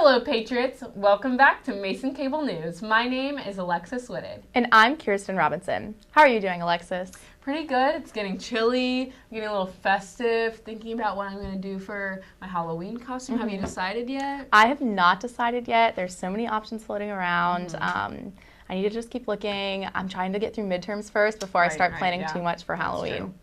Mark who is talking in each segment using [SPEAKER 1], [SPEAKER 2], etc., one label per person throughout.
[SPEAKER 1] Hello, Patriots. Welcome back to Mason Cable News. My name is Alexis Whitted.
[SPEAKER 2] And I'm Kirsten Robinson. How are you doing, Alexis?
[SPEAKER 1] Pretty good. It's getting chilly, getting a little festive, thinking about what I'm going to do for my Halloween costume. Have you decided yet?
[SPEAKER 2] I have not decided yet. There's so many options floating around. I need to just keep looking. I'm trying to get through midterms first before I start planning too much for Halloween.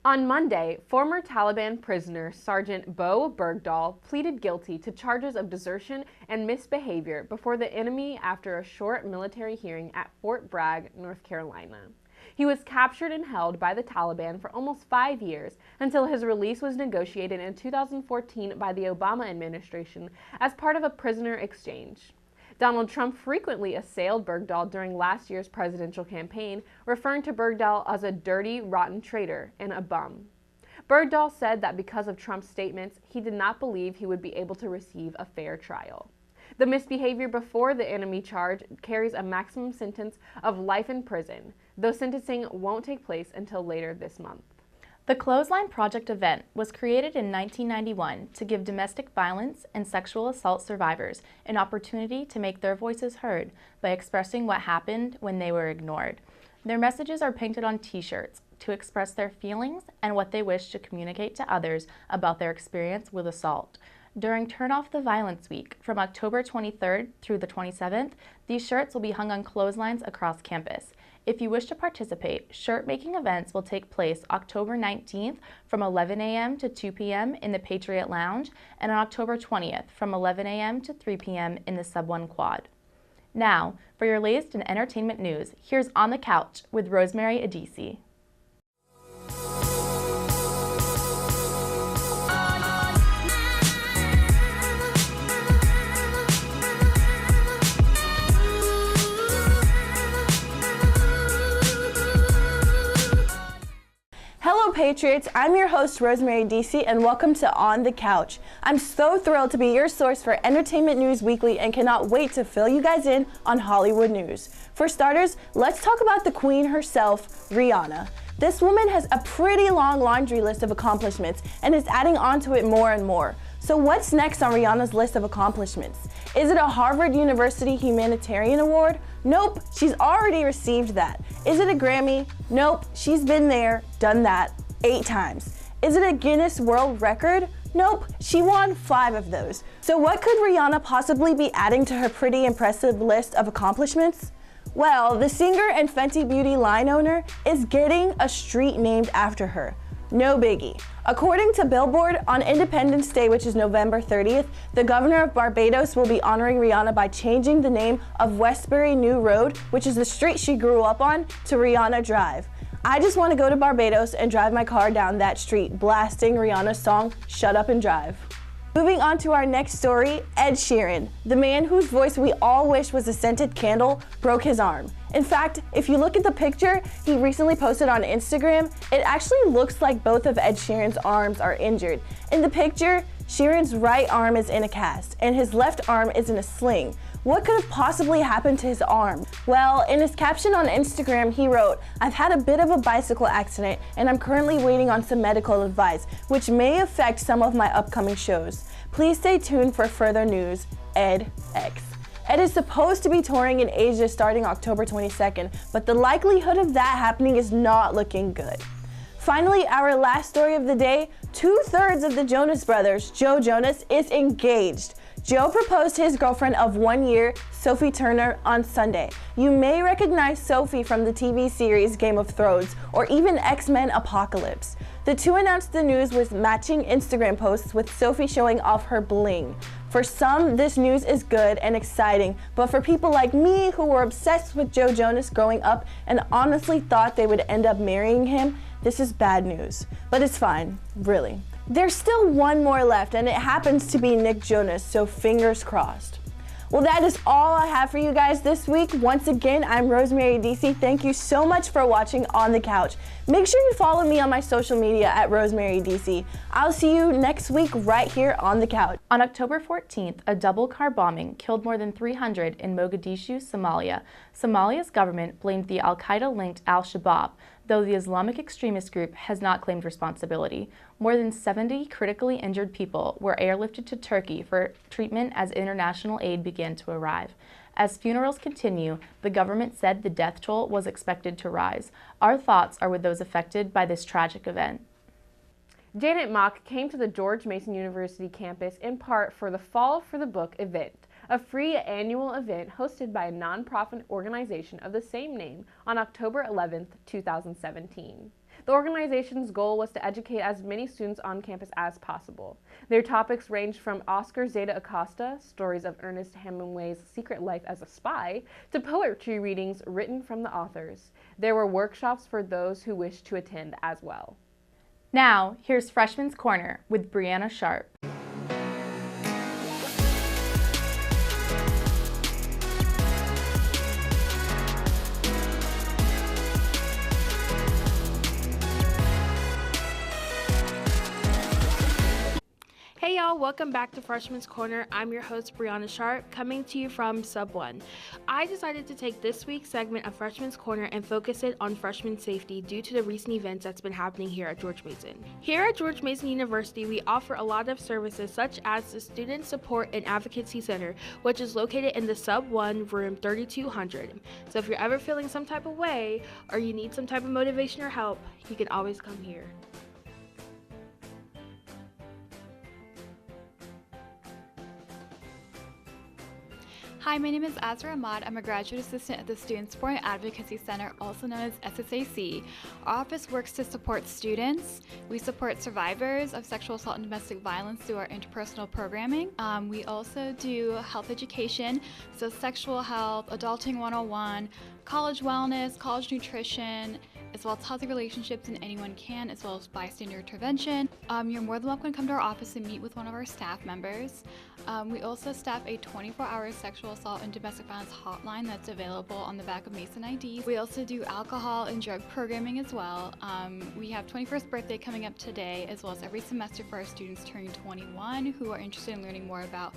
[SPEAKER 1] On Monday, former Taliban prisoner Sergeant Bowe Bergdahl pleaded guilty to charges of desertion and misbehavior before the enemy after a short military hearing at Fort Bragg, North Carolina. He was captured and held by the Taliban for almost 5 years until his release was negotiated in 2014 by the Obama administration as part of a prisoner exchange. Donald Trump frequently assailed Bergdahl during last year's presidential campaign, referring to Bergdahl as a dirty, rotten traitor and a bum. Bergdahl said that because of Trump's statements, he did not believe he would be able to receive a fair trial. The misbehavior before the enemy charge carries a maximum sentence of life in prison, though sentencing won't take place until later this month.
[SPEAKER 2] The Clothesline Project event was created in 1991 to give domestic violence and sexual assault survivors an opportunity to make their voices heard by expressing what happened when they were ignored. Their messages are painted on t-shirts to express their feelings and what they wish to communicate to others about their experience with assault. During Turn Off the Violence Week, from October 23rd through the 27th, these shirts will be hung on clotheslines across campus. If you wish to participate, shirt-making events will take place October 19th from 11 a.m. to 2 p.m. in the Patriot Lounge and on October 20th from 11 a.m. to 3 p.m. in the Sub 1 Quad. Now, for your latest in entertainment news, here's On the Couch with Rosemary Adisi.
[SPEAKER 3] Hello Patriots, I'm your host Rosemary Adisi and welcome to On the Couch. I'm so thrilled to be your source for entertainment news weekly and cannot wait to fill you guys in on Hollywood news. For starters, let's talk about the queen herself, Rihanna. This woman has a pretty long laundry list of accomplishments and is adding on to it more and more. So what's next on Rihanna's list of accomplishments? Is it a Harvard University Humanitarian Award? Nope, she's already received that. Is it a Grammy? Nope, she's been there, done that, 8 times. Is it a Guinness World Record? Nope, she won 5 of those. So what could Rihanna possibly be adding to her pretty impressive list of accomplishments? Well, the singer and Fenty Beauty line owner is getting a street named after her. No biggie. According to Billboard, on Independence Day, which is November 30th, the governor of Barbados will be honoring Rihanna by changing the name of Westbury New Road, which is the street she grew up on, to Rihanna Drive. I just want to go to Barbados and drive my car down that street, blasting Rihanna's song, Shut Up and Drive. Moving on to our next story, Ed Sheeran, the man whose voice we all wish was a scented candle, broke his arm. In fact, if you look at the picture he recently posted on Instagram, it actually looks like both of Ed Sheeran's arms are injured. In the picture, Sheeran's right arm is in a cast and his left arm is in a sling. What could have possibly happened to his arm? Well, in his caption on Instagram, he wrote, "I've had a bit of a bicycle accident and I'm currently waiting on some medical advice, which may affect some of my upcoming shows. Please stay tuned for further news, Ed X." Ed is supposed to be touring in Asia starting October 22nd, but the likelihood of that happening is not looking good. Finally, our last story of the day, 2/3 of the Jonas Brothers, Joe Jonas, is engaged. Joe proposed to his girlfriend of 1 year, Sophie Turner, on Sunday. You may recognize Sophie from the TV series Game of Thrones or even X-Men Apocalypse. The two announced the news with matching Instagram posts with Sophie showing off her bling. For some, this news is good and exciting, but for people like me who were obsessed with Joe Jonas growing up and honestly thought they would end up marrying him, this is bad news. But it's fine, really. There's still one more left, and it happens to be Nick Jonas, so fingers crossed. Well, that is all I have for you guys this week. Once again, I'm Rosemary Adisi. Thank you so much for watching On the Couch. Make sure you follow me on my social media at Rosemary Adisi. I'll see you next week right here on the couch.
[SPEAKER 2] On October 14th, a double car bombing killed more than 300 in Mogadishu, Somalia. Somalia's government blamed the Al-Qaeda-linked Al-Shabaab. though the Islamic extremist group has not claimed responsibility. More than 70 critically injured people were airlifted to Turkey for treatment as international aid began to arrive. As funerals continue, the government said the death toll was expected to rise. Our thoughts are with those affected by this tragic event.
[SPEAKER 1] Janet Mock came to the George Mason University campus in part for the Fall for the Book event, a free annual event hosted by a nonprofit organization of the same name on October 11, 2017. The organization's goal was to educate as many students on campus as possible. Their topics ranged from Oscar Zeta Acosta, stories of Ernest Hemingway's secret life as a spy, to poetry readings written from the authors. There were workshops for those who wished to attend as well.
[SPEAKER 2] Now, here's Freshman's Corner with Brianna Sharp.
[SPEAKER 4] Hey y'all, welcome back to Freshman's Corner. I'm your host, Brianna Sharp, coming to you from Sub 1. I decided to take this week's segment of Freshman's Corner and focus it on freshman safety due to the recent events that's been happening here at George Mason. Here at George Mason University, we offer a lot of services such as the Student Support and Advocacy Center, which is located in the Sub 1 room 3200. So if you're ever feeling some type of way or you need some type of motivation or help, you can always come here.
[SPEAKER 5] Hi, my name is Azra Ahmad. I'm a graduate assistant at the Student Support and Advocacy Center, also known as SSAC. Our office works to support students. We support survivors of sexual assault and domestic violence through our interpersonal programming. We also do health education, so sexual health, adulting 101, college wellness, college nutrition, as well as healthy relationships and anyone can, as well as bystander intervention. You're more than welcome to come to our office and meet with one of our staff members. We also staff a 24-hour sexual assault and domestic violence hotline that's available on the back of Mason IDs. We also do alcohol and drug programming as well. We have 21st birthday coming up today, as well as every semester for our students turning 21 who are interested in learning more about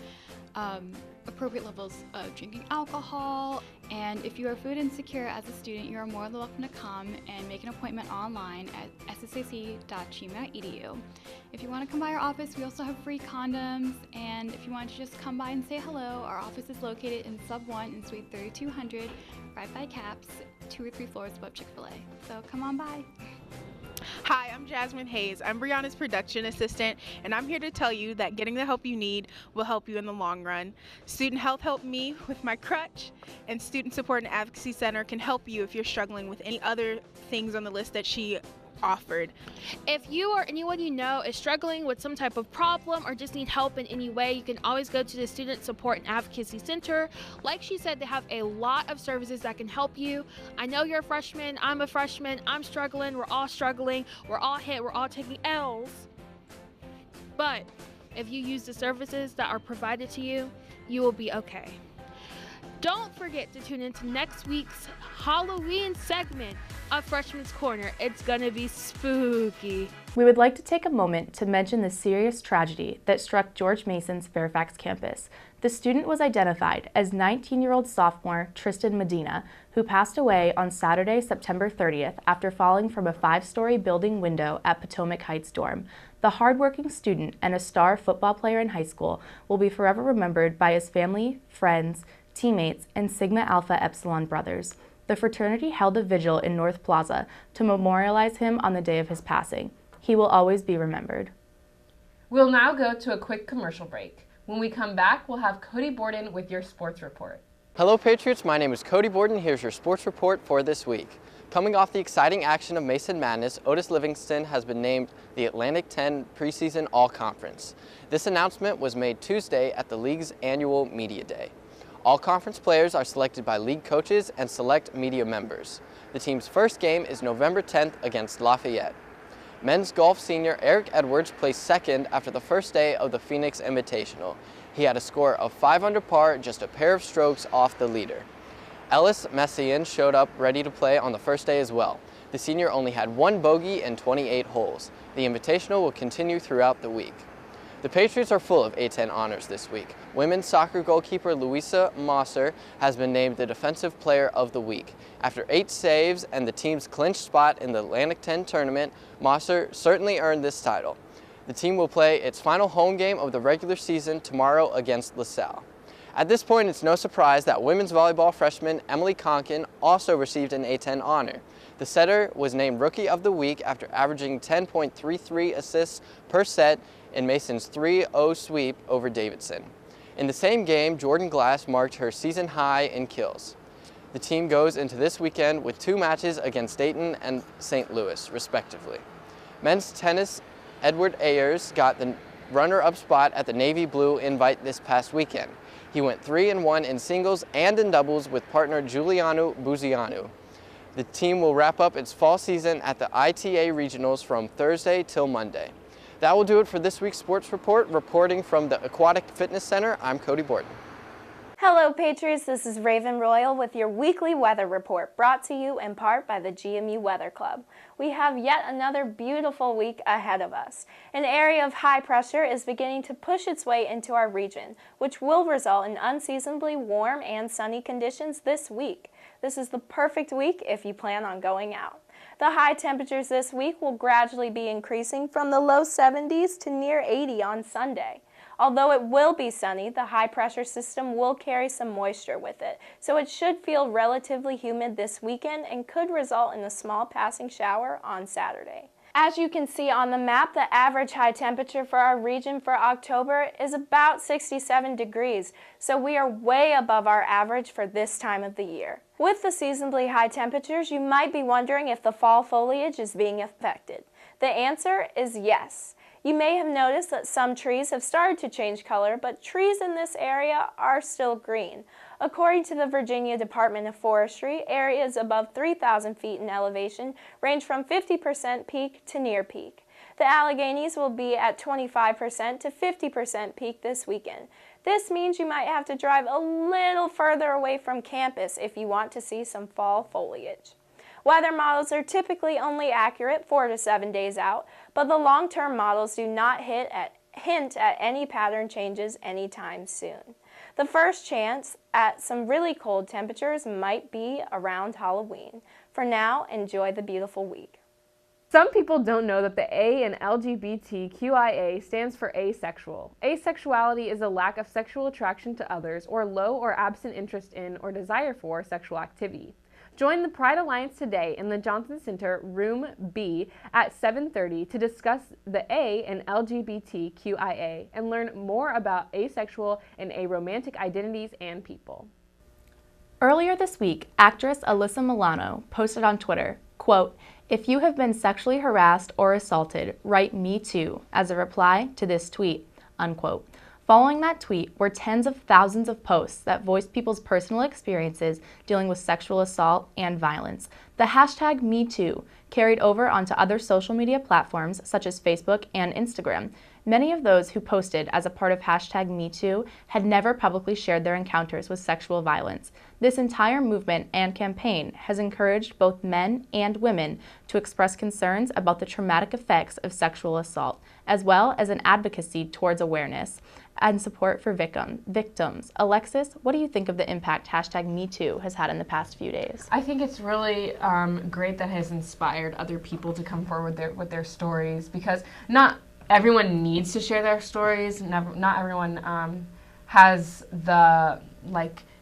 [SPEAKER 5] appropriate levels of drinking alcohol. And if you are food insecure as a student, you are more than welcome to come and make an appointment online at ssac.gma.edu. If you want to come by our office, we also have free condoms, and if you want to just come by and say hello, our office is located in Sub 1 in Suite 3200, right by CAPS, 2 or 3 floors above Chick-fil-A. So come on by.
[SPEAKER 6] Hi, I'm Jasmine Hayes. I'm Brianna's production assistant, and I'm here to tell you that getting the help you need will help you in the long run. Student Health helped me with my crutch, and Student Support and Advocacy Center can help you if you're struggling with any other things on the list that she offered.
[SPEAKER 4] If you or anyone you know is struggling with some type of problem or just need help in any way, you can always go to the Student Support and Advocacy Center. Like she said, they have a lot of services that can help you. I know you're a freshman, I'm a freshman, I'm struggling, we're all hit, we're all taking L's. But if you use the services that are provided to you, you will be okay. Don't forget to tune into next week's Halloween segment of Freshman's Corner. It's gonna be spooky.
[SPEAKER 2] We would like to take a moment to mention the serious tragedy that struck George Mason's Fairfax campus. The student was identified as 19-year-old sophomore Tristan Medina, who passed away on Saturday, September 30th after falling from a 5-story building window at Potomac Heights dorm. The hardworking student and a star football player in high school will be forever remembered by his family, friends, teammates, and Sigma Alpha Epsilon brothers. The fraternity held a vigil in North Plaza to memorialize him on the day of his passing. He will always be remembered.
[SPEAKER 1] We'll now go to a quick commercial break. When we come back, we'll have Cody Borden with your sports report.
[SPEAKER 7] Hello Patriots, my name is Cody Borden. Here's your sports report for this week. Coming off the exciting action of Mason Madness, Otis Livingston has been named the Atlantic 10 preseason All-Conference. This announcement was made Tuesday at the league's annual Media Day. All-conference players are selected by league coaches and select media members. The team's first game is November 10th against Lafayette. Men's golf senior Eric Edwards placed second after the first day of the Phoenix Invitational. He had a score of 5 under par, just a pair of strokes off the leader. Ellis Messian showed up ready to play on the first day as well. The senior only had 1 bogey in 28 holes. The Invitational will continue throughout the week. The Patriots are full of A10 honors this week. Women's soccer goalkeeper Louisa Mosser has been named the Defensive Player of the Week. After 8 saves and the team's clinched spot in the Atlantic 10 tournament, Mosser certainly earned this title. The team will play its final home game of the regular season tomorrow against LaSalle. At this point, it's no surprise that women's volleyball freshman Emily Conkin also received an A10 honor. The setter was named Rookie of the Week after averaging 10.33 assists per set in Mason's 3-0 sweep over Davidson. In the same game, Jordan Glass marked her season high in kills. The team goes into this weekend with 2 matches against Dayton and St. Louis, respectively. Men's tennis, Edward Ayers got the runner-up spot at the Navy Blue Invite this past weekend. He went 3-1 in singles and in doubles with partner Giuliano Buziano. The team will wrap up its fall season at the ITA Regionals from Thursday till Monday. That will do it for this week's Sports Report. Reporting from the Aquatic Fitness Center, I'm Cody Borden.
[SPEAKER 3] Hello Patriots, this is Raven Royal with your weekly weather report, brought to you in part by the GMU Weather Club. We have yet another beautiful week ahead of us. An area of high pressure is beginning to push its way into our region, which will result in unseasonably warm and sunny conditions this week. This is the perfect week if you plan on going out. The high temperatures this week will gradually be increasing from the low 70s to near 80 on Sunday. Although it will be sunny, the high pressure system will carry some moisture with it, so it should feel relatively humid this weekend and could result in a small passing shower on Saturday. As you can see on the map, the average high temperature for our region for October is about 67 degrees, so we are way above our average for this time of the year. With the seasonably high temperatures, you might be wondering if the fall foliage is being affected. The answer is yes. You may have noticed that some trees have started to change color, but trees in this area are still green. According to the Virginia Department of Forestry, areas above 3,000 feet in elevation range from 50% peak to near peak. The Alleghenies will be at 25% to 50% peak this weekend. This means you might have to drive a little further away from campus if you want to see some fall foliage. Weather models are typically only accurate 4 to 7 days out, but the long-term models do not hint at any pattern changes anytime soon. The first chance at some really cold temperatures might be around Halloween. For now, enjoy the beautiful week.
[SPEAKER 1] Some people don't know that the A in LGBTQIA stands for asexual. Asexuality is a lack of sexual attraction to others or low or absent interest in or desire for sexual activity. Join the Pride Alliance today in the Johnson Center, Room B at 7:30 to discuss the A in LGBTQIA and learn more about asexual and aromantic identities and people.
[SPEAKER 2] Earlier this week, actress Alyssa Milano posted on Twitter, quote, "If you have been sexually harassed or assaulted, write me too as a reply to this tweet," unquote. Following that tweet were tens of thousands of posts that voiced people's personal experiences dealing with sexual assault and violence. The hashtag #MeToo carried over onto other social media platforms such as Facebook and Instagram. Many of those who posted as a part of hashtag #MeToo had never publicly shared their encounters with sexual violence. This entire movement and campaign has encouraged both men and women to express concerns about the traumatic effects of sexual assault, as well as an advocacy towards awareness and support for victims. Alexis, what do you think of the impact hashtag #MeToo has had in the past few days?
[SPEAKER 1] I think it's really great that it has inspired other people to come forward with their stories, because not everyone needs to share their stories. Not everyone has the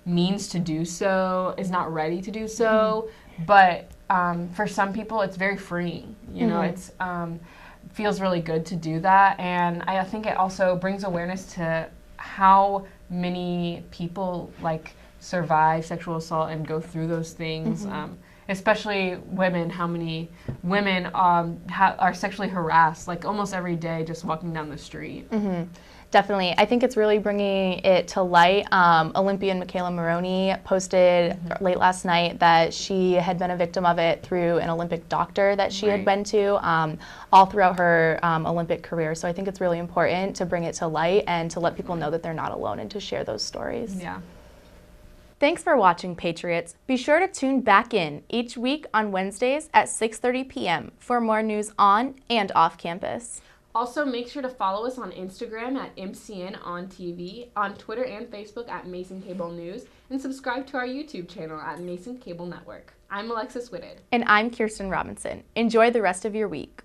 [SPEAKER 1] means to do so, is not ready to do so. But for some people, it's very freeing. You know, it's feels really good to do that, and I think it also brings awareness to how many people survive sexual assault and go through those things. Especially women, how many women are sexually harassed almost every day just walking down the street.
[SPEAKER 2] Definitely. I think it's really bringing it to light. Olympian Michaela Maroney posted late last night that she had been a victim of it through an Olympic doctor that she had been to all throughout her Olympic career. So I think it's really important to bring it to light and to let people know that they're not alone and to share those stories.
[SPEAKER 1] Yeah.
[SPEAKER 2] Thanks for watching, Patriots. Be sure to tune back in each week on Wednesdays at 6:30 p.m. for more news on and off campus.
[SPEAKER 1] Also, make sure to follow us on Instagram at MCNOnTV, on Twitter and Facebook at Mason Cable News, and subscribe to our YouTube channel at Mason Cable Network. I'm Alexis Whitted.
[SPEAKER 2] And I'm Kirsten Robinson. Enjoy the rest of your week.